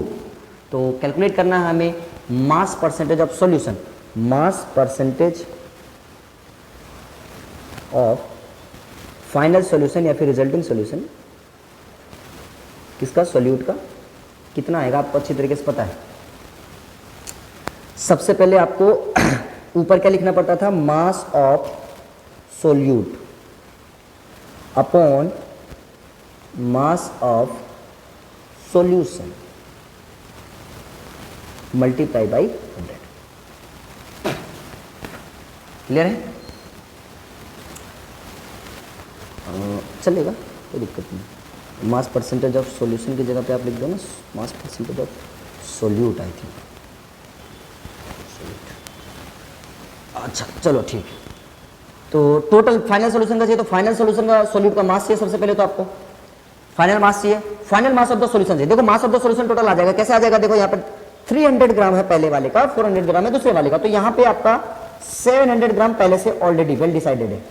तो कैलकुलेट करना है हमें mass percentage of solution, mass percentage of final solution या फिर रिजल्टिंग सॉल्यूशन, किसका? सॉल्यूट का। कितना आएगा आपको अच्छी तरीके से पता है। सबसे पहले आपको ऊपर क्या लिखना पड़ता था? Mass of solute upon mass of solution multiply by 100। Clear है? चलेगा, कोई दिक्कत नहीं। मास परसेंटेज ऑफ सॉल्यूशन की जगह पे आप लिख दो ना मास percentage of solute, I think. अच्छा चलो ठीक है। तो टोटल फाइनल सॉल्यूशन का चाहिए, तो फाइनल सॉल्यूशन का सॉल्यूट का मास चाहिए सबसे पहले, तो आपको फाइनल मास चाहिए, final mass of the solution चाहिए। देखो mass of the solution total आ जाएगा, कैसे आ जाएगा? देखो यहाँ पर 300 ग्राम है पहले वाले का, 400 ग्राम है दूसरे वाले का, तो यहाँ पे आपका 700 ग्राम पहले से ऑलरेडी वेल डिसाइडेड है।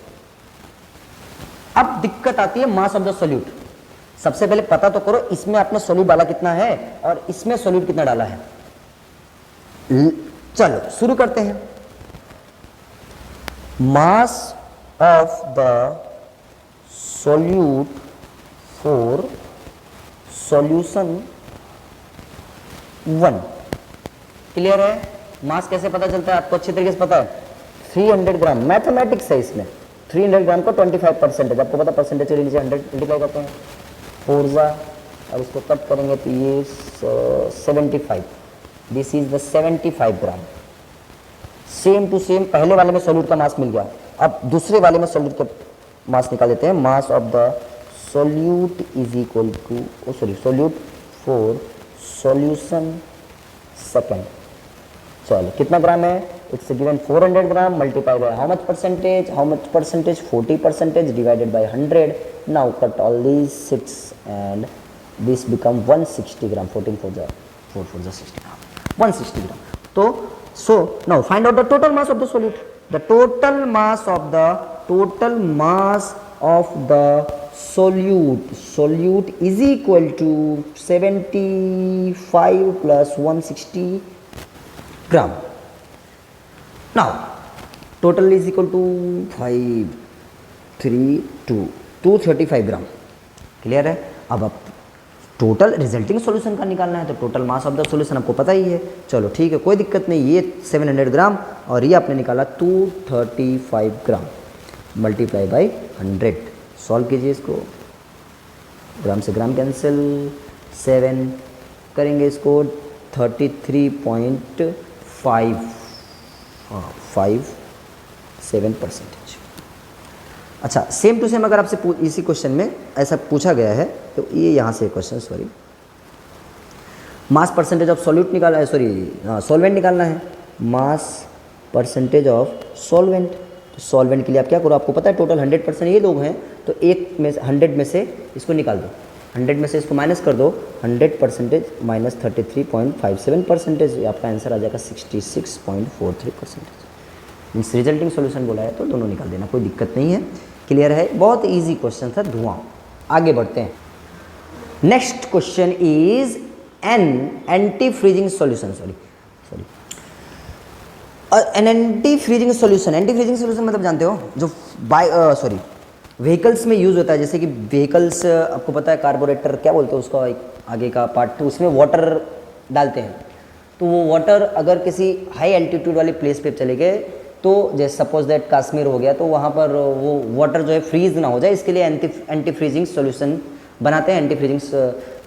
अब दिक्कत आती है मास ऑफ द सॉल्यूट। सबसे पहले पता तो करो इसमें आपने सॉल्यूट डाला कितना है और इसमें सॉल्यूट कितना डाला है। चलो शुरू करते हैं। Mass of the solute for solution 1। Clear है? मास कैसे पता चलता है आपको अच्छी तरीके से पता है। 300 ग्राम मैथमेटिक्स है इसमें, 300 ग्राम को 25%, आपको पता परसेंटेज के नीचे 100 मल्टीप्लाई करते हैं, फोर्जा, और इसको कट करेंगे तो ये 75, this is the 75 gram. Same to same पहले वाले में सॉल्यूट का मास मिल गया, अब दूसरे वाले में सॉल्यूट का मास निकाल देते हैं। Mass of the solute is equal to solute for solution second. चलो कितना ग्राम है? It's given 400 gram multiply by how much percentage? 40% divided by 100। Now cut all these 6 and this become 160 gram. 14 4 4 60 gram, 160 gram. तो so now find out the total mass of the solute. The total mass of the solute is equal to 75 plus 160 gram. Now total is equal to 235 gram. Clear है? अब आप total resulting solution का निकालना है, तो total mass of the solution आपको पता ही है। चलो ठीक है, कोई दिक्कत नहीं। ये 700 ग्राम और ये आपने निकाला 235 ग्राम मल्टीप्लाई बाई 100। सॉल्व कीजिए इसको, ग्राम से ग्राम कैंसिल, 7 करेंगे इसको 33.57%। अच्छा सेम टू सेम अगर आपसे इसी क्वेश्चन में ऐसा पूछा गया है तो ये यहाँ से question, sorry, mass percentage of solute निकालना है, सॉल्वेंट निकालना है, मास परसेंटेज ऑफ सॉल्वेंट। तो सॉल्वेंट के लिए आप क्या करो, आपको पता है टोटल 100% ये लोग हैं, तो 100 में से इसको निकाल दो, 100 में से इसको माइनस कर दो, 100% माइनस 33.57%, आपका आंसर आ जाएगा 66.43%। मीन्स रिजल्टिंग सॉल्यूशन बोला है तो दोनों निकाल देना, कोई दिक्कत नहीं है। क्लियर है? बहुत इजी क्वेश्चन था। धुआं। आगे बढ़ते हैं। Next question is an anti freezing solution, N anti freezing solution. Anti freezing solution मतलब जानते हो जो व्हीकल्स में यूज़ होता है, जैसे कि व्हीकल्स आपको पता है कार्बोरेटर क्या बोलते हैं उसका, एक आगे का पार्ट, तो उसमें वाटर डालते हैं, तो वो वाटर अगर किसी हाई एल्टीट्यूड वाली प्लेस पे चले गए तो जैसे सपोज दैट कश्मीर हो गया, तो वहाँ पर वो वाटर जो है फ्रीज ना हो जाए, इसके लिए एंटी फ्रीजिंग सॉल्यूशन बनाते हैं एंटी फ्रीजिंग,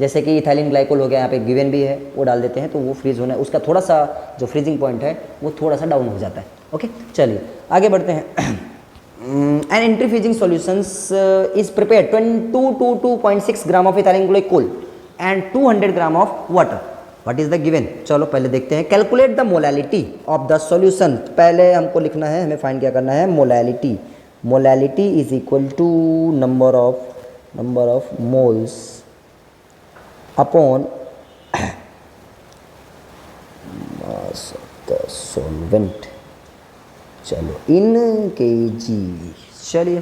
जैसे कि इथाइलिन ग्लाइकोल हो गया, यहाँ पे गिवन भी है, वो डाल देते हैं तो वो फ्रीज होना, उसका थोड़ा सा जो फ्रीजिंग पॉइंट है वो थोड़ा सा डाउन हो जाता है। ओके, चलिए आगे बढ़ते हैं। An anti freezing solutions is prepared 22.6 gram of ethylene glycol and 200 gram of water. What is the given? चलो पहले देखते हैं। Calculate the molality of the solution. पहले हमको लिखना है, हमें फाइंड क्या करना है, molality. Molality is equal to number of moles upon mass of the solvent. चलो इन kg। चलिए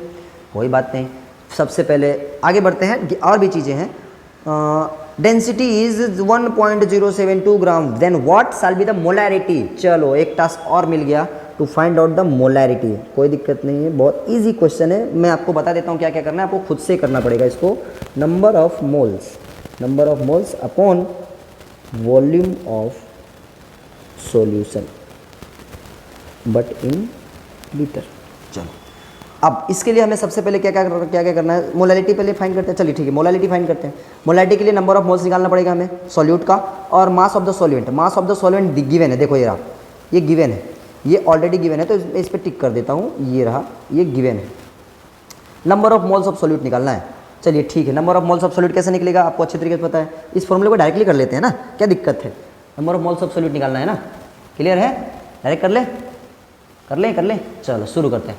कोई बात नहीं, सबसे पहले आगे बढ़ते हैं, और भी चीज़ें हैं। Density is 1.072 gram, then what shall be the molarity. चलो एक टास्क और मिल गया, to find out the molarity. कोई दिक्कत नहीं है, बहुत इजी क्वेश्चन है, मैं आपको बता देता हूँ क्या क्या करना है, आपको खुद से करना पड़ेगा इसको। Number of moles upon volume of solution but in litre. चलो अब इसके लिए हमें सबसे पहले क्या क्या करना है, मोलैलिटी पहले फाइंड करते हैं। चलिए ठीक है, मोलैलिटी फाइंड करते हैं। मोलैलिटी के लिए नंबर ऑफ मोल्स निकालना पड़ेगा हमें सॉल्यूट का, और मास of the solvent. Mass of the solvent given है, देखो ये रहा, ये गिवन है, ये ऑलरेडी गिवन है, तो इस पर टिक कर देता हूँ, ये रहा, ये गिवन है। Number of moles of solute निकालना है। चलिए ठीक है, number of moles of solute कैसे निकलेगा आपको अच्छे तरीके से पता है, इस फॉर्मूले को डायरेक्टली कर लेते हैं ना, क्या दिक्कत है। Number of moles of solute निकालना है ना, क्लियर है, डायरेक्ट कर ले। चलो शुरू करते हैं।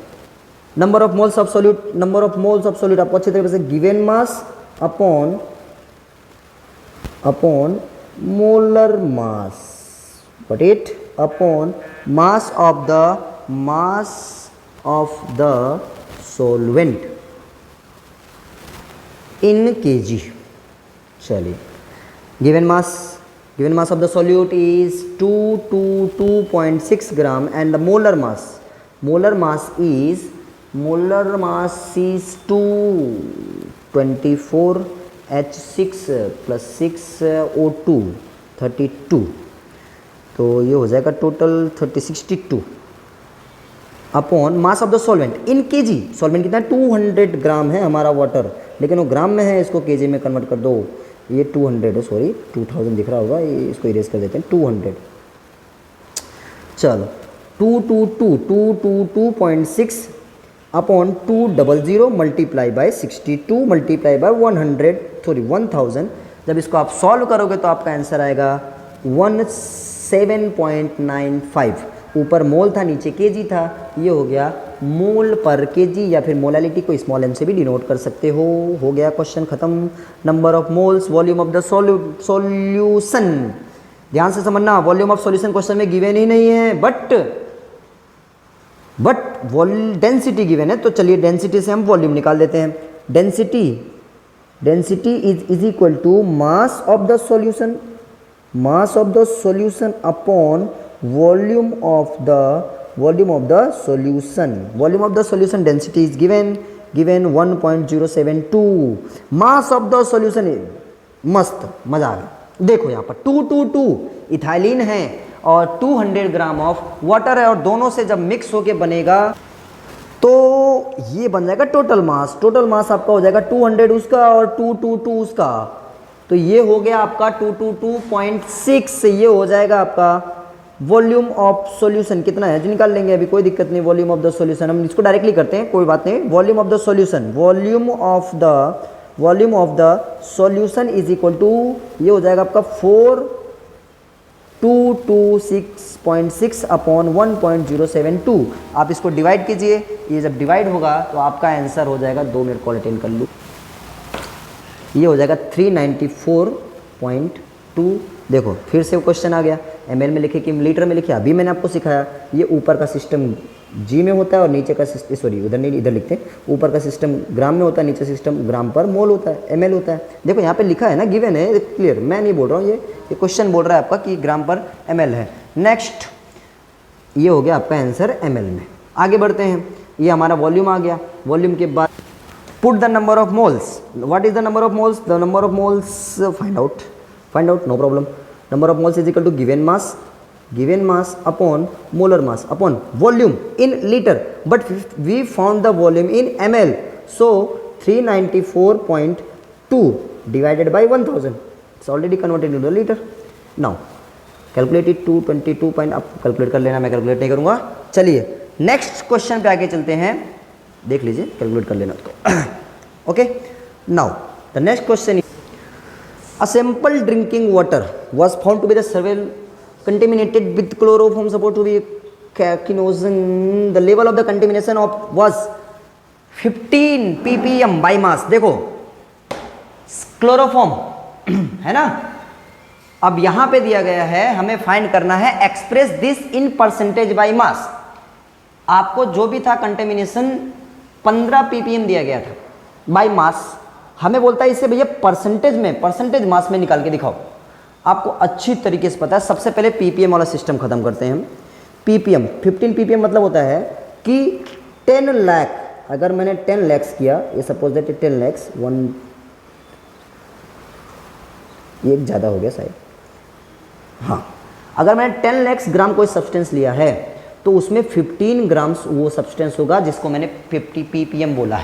Number of moles of solute आपको अच्छी तरीके से given mass upon molar mass, but it upon mass of the solvent in kg। चलिए given mass of the solute is 222.6 gram and the molar mass is 224 H6 plus 6 O2 32, तो ये हो जाएगा total 62 upon mass of the solvent in kg। Solvent कितना है, 200 ग्राम है हमारा water, लेकिन वो ग्राम में है, इसको kg में कन्वर्ट कर दो, ये 200 है, सॉरी 2000 दिख रहा होगा, ये इसको इरेज कर देते हैं, 200। चलो 222.6 upon 200 multiply by 62 multiply by 1000। जब इसको आप सॉल्व करोगे तो आपका आंसर आएगा 17.95। ऊपर मोल था, नीचे केजी था, ये हो गया मोल पर केजी, या फिर मोलैलिटी को स्मॉल m से भी डिनोट कर सकते हो गया क्वेश्चन खत्म। Number of moles, volume of the solution, ध्यान से समझना, वॉल्यूम ऑफ सॉल्यूशन क्वेश्चन में गिवन ही नहीं है, बट डेंसिटी गिवन है। तो चलिए डेंसिटी से हम वॉल्यूम निकाल देते हैं। Density is equal to mass of the solution upon volume of the solution density is given 1.072. mass of the solution is, मस्त मजा आ गया। देखो यहाँ पर 222 इथाइलिन है और 200 ग्राम ऑफ वाटर है, और दोनों से जब मिक्स होके बनेगा तो ये बन जाएगा टोटल मास। टोटल मास आपका हो जाएगा 200 उसका और 222 उसका, तो ये हो गया आपका 222.6। ये हो जाएगा आपका वॉल्यूम ऑफ सॉल्यूशन कितना है जो निकाल लेंगे, अभी कोई दिक्कत नहीं। वॉल्यूम ऑफ द सॉल्यूशन हम इसको डायरेक्टली करते हैं, कोई बात नहीं। Volume of the solution is equal to, ये हो जाएगा आपका 4226.6 अपॉन 1.072। आप इसको डिवाइड कीजिए, ये जब डिवाइड होगा तो आपका आंसर हो जाएगा, 2 मिनट कॉल अटेंड कर लूँ, ये हो जाएगा 394.2। देखो फिर से वो क्वेश्चन आ गया, ml में लिखे कि लीटर में लिखे। अभी मैंने आपको सिखाया, ये ऊपर का सिस्टम जी में होता है और नीचे का सिस्टम, सॉरी उधर नहीं, इधर लिखते हैं, ऊपर का सिस्टम ग्राम में होता है, नीचे सिस्टम ग्राम पर मोल होता है, ml होता है। देखो यहाँ पे लिखा है ना, गिवन है, क्लियर, मैं नहीं बोल रहा हूँ, ये क्वेश्चन बोल रहा है आपका कि ग्राम पर ml है। नेक्स्ट ये हो गया आपका आंसर ml में। आगे बढ़ते हैं, ये हमारा वॉल्यूम आ गया। वॉल्यूम के बाद put the number of moles. What is the number of moles? The number of moles find out, no problem. Number of moles is equal to given mass upon molar mass upon volume in liter, but we found the volume in ml, so 394.2 2 divided by 1000, it's already converted into the liter. Now calculate it, 222 point, आप calculate कर लेना, मैं calculate नहीं करूँगा। चलिए next question पे आगे चलते हैं, देख लीजिए कैलकुलेट कर लेना उसको। Okay, now the next question is a sample drinking water was found to be the several contaminated with chloroform supposed to be carcinogen. The level of the contamination of was 15 ppm by mass. देखो chloroform है ना, अब यहां पे दिया गया है, हमें फाइंड करना है express this in percentage by mass. आपको जो भी था कंटेमिनेशन 15 ppm दिया गया था बाय मास, हमें बोलता है इसे भैया परसेंटेज में, परसेंटेज मास में निकाल के दिखाओ। आपको अच्छी तरीके से पता है। सबसे पहले पीपीएम वाला सिस्टम खत्म करते हैं हम। पीपीएम 15 पीपीएम मतलब होता है कि 10 लाख, अगर मैंने 10 लैक्स किया, ये सपोज दैट 10 लैक्स, ये ज़्यादा हो गया शायद, हाँ, अगर मैंने 10 लैक्स ग्राम कोई सब्सटेंस लिया है तो उसमें 15 ग्राम्स वो सब्सटेंस होगा जिसको मैंने 50 पीपीएम बोला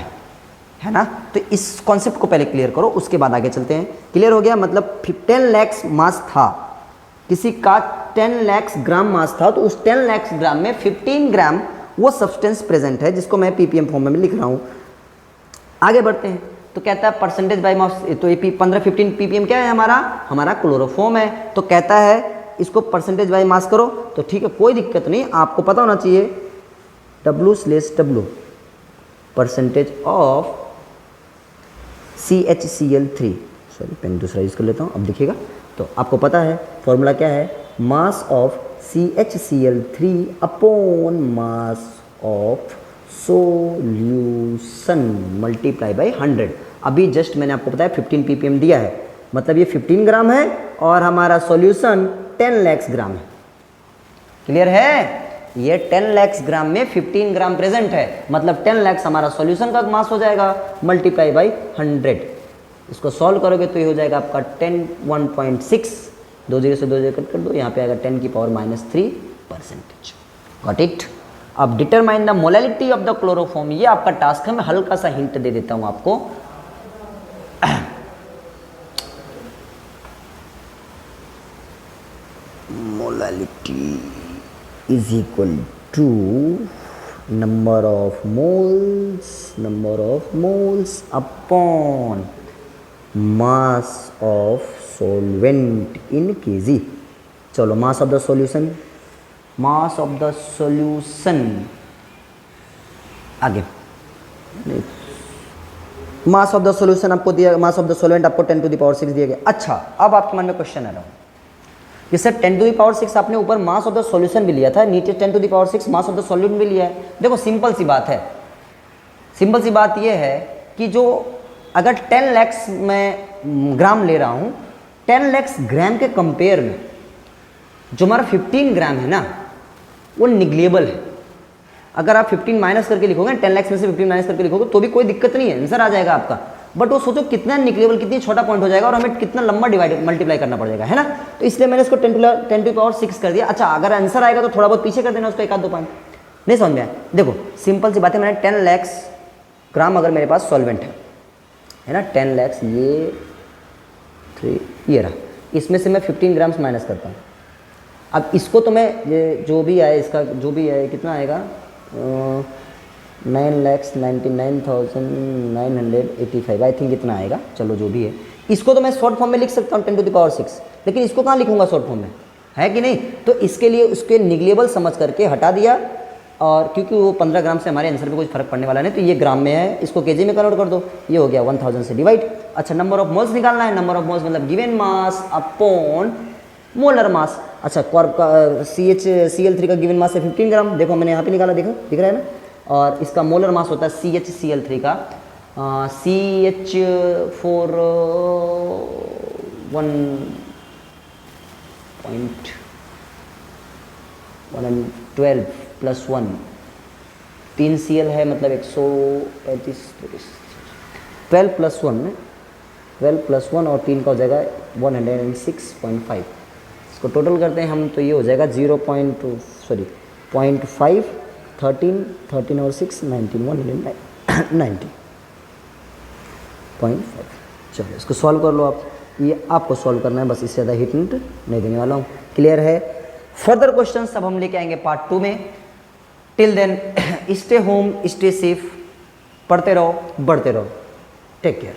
है ना। तो इस कॉन्सेप्ट को पहले क्लियर करो, उसके बाद आगे चलते हैं। क्लियर हो गया, मतलब 10 लैक्स मास था, किसी का 10 लैक्स ग्राम मास था, तो उस 10 लैक्स ग्राम में 15 ग्राम वो सब्सटेंस प्रेजेंट है जिसको मैं पीपीएम फॉर्म में लिख रहा हूँ। आगे बढ़ते हैं, तो कहता है परसेंटेज बाय मास, तो ये 15 पीपीएम क्या है, हमारा क्लोरोफॉर्म है। तो कहता है इसको परसेंटेज बाय मास करो, तो ठीक है, कोई दिक्कत नहीं, आपको पता होना चाहिए W/W percentage of CHCl3, sorry pen दूसरा यूज़ कर लेता हूँ, अब दिखेगा। तो आपको पता है फॉर्मूला क्या है, mass of CHCl3 upon mass of solution multiply by 100। अभी जस्ट मैंने आपको बताया 15 ppm दिया है, मतलब ये 15 ग्राम है और हमारा सॉल्यूशन 10 लैक्स ग्राम है। क्लियर है, ये 10 लैक्स ग्राम में 15 ग्राम प्रेजेंट है, मतलब 10 लैक्स हमारा सॉल्यूशन का मास हो जाएगा, मल्टीप्लाई बाई 100। इसको सॉल्व करोगे तो ये हो जाएगा आपका 1.6, 2 0 से 2 0 कट कर दो, यहाँ पे आएगा 10 की पावर -3%। Got it. अब determine the molality of the chloroform, ये आपका टास्क है, मैं हल्का सा हिंट दे देता हूँ आपको। Molality is equal to number of moles upon mass of solvent in kg। चलो mass of the solution आगे, मास ऑफ द सॉल्यूशन आपको दिया, मास ऑफ द सॉल्वेंट आपको 10⁶ दिया गया। अच्छा, अब आपके मन में क्वेश्चन आ रहा है, जैसे 10⁶ आपने ऊपर मास ऑफ द सॉल्यूशन भी लिया था, नीचे 10⁶ मास ऑफ द सॉल्यूट भी लिया है। देखो सिंपल सी बात है, सिंपल सी बात ये है कि जो अगर 10 लैक्स मैं ग्राम ले रहा हूँ, 10 लैक्स ग्राम के कंपेयर में जो हमारा 15 ग्राम है ना, वो निग्लेबल है। अगर आप 15 माइनस करके लिखोगे, 10 लैक्स में से 15 माइनस करके लिखोगे तो भी कोई दिक्कत नहीं है, आंसर आ जाएगा आपका। बट वो सोचो कितना निकलेबल, कितनी छोटा पॉइंट हो जाएगा और हमें कितना लंबा मल्टीप्लाई करना पड़ जाएगा, है ना। तो इसलिए मैंने इसको 10⁶ कर दिया। अच्छा, अगर आंसर आएगा तो थोड़ा बहुत पीछे कर देना उसको, 1-2 पॉइंट। नहीं समझ में आया? देखो सिंपल सी बात है, मैंने 10 लैक्स ग्राम अगर मेरे पास सॉल्वेंट है ना, 10 लैक्स ये रहा, इसमें से मैं 15 ग्राम्स माइनस करता हूँ। अब इसको तो मैं ये जो भी आए, इसका जो भी है कितना आएगा, 9,99,985 आई थिंक इतना आएगा। चलो जो भी है, इसको तो मैं शॉर्ट फॉर्म में लिख सकता हूँ 10⁶, लेकिन इसको कहाँ लिखूंगा शॉर्ट फॉर्म में, है कि नहीं। तो इसके लिए उसके निगलेबल समझ करके हटा दिया, और क्योंकि वो 15 ग्राम से हमारे आंसर पे कुछ फर्क पड़ने वाला नहीं, तो ये ग्राम में है, इसको केजी में कन्वर्ट कर दो, ये हो गया 1000 से डिवाइड। अच्छा, नंबर ऑफ मोल्स निकालना है, नंबर ऑफ मोल्स मतलब given mass upon molar mass. अच्छा, CHCl3 का गिवन मास है 15 ग्राम, देखो मैंने यहाँ पे निकाला, देखो दिख रहा है ना। और इसका मोलर मास होता है CHCl3 का CH4 1.12 + 1, 3 Cl है, मतलब 135, 12 + 1 और 3 का हो जाएगा 106.5। इसको टोटल करते हैं हम तो ये हो जाएगा 0.5, 13 और 6 19, 190.5। चलो इसको सॉल्व कर लो आप, ये आपको सॉल्व करना है बस, इससे ज़्यादा हिंट नहीं देने वाला हूँ। क्लियर है? फर्दर क्वेश्चन सब हम लेके आएंगे पार्ट 2 में। Till then stay home, stay safe, पढ़ते रहो, बढ़ते रहो, टेक केयर।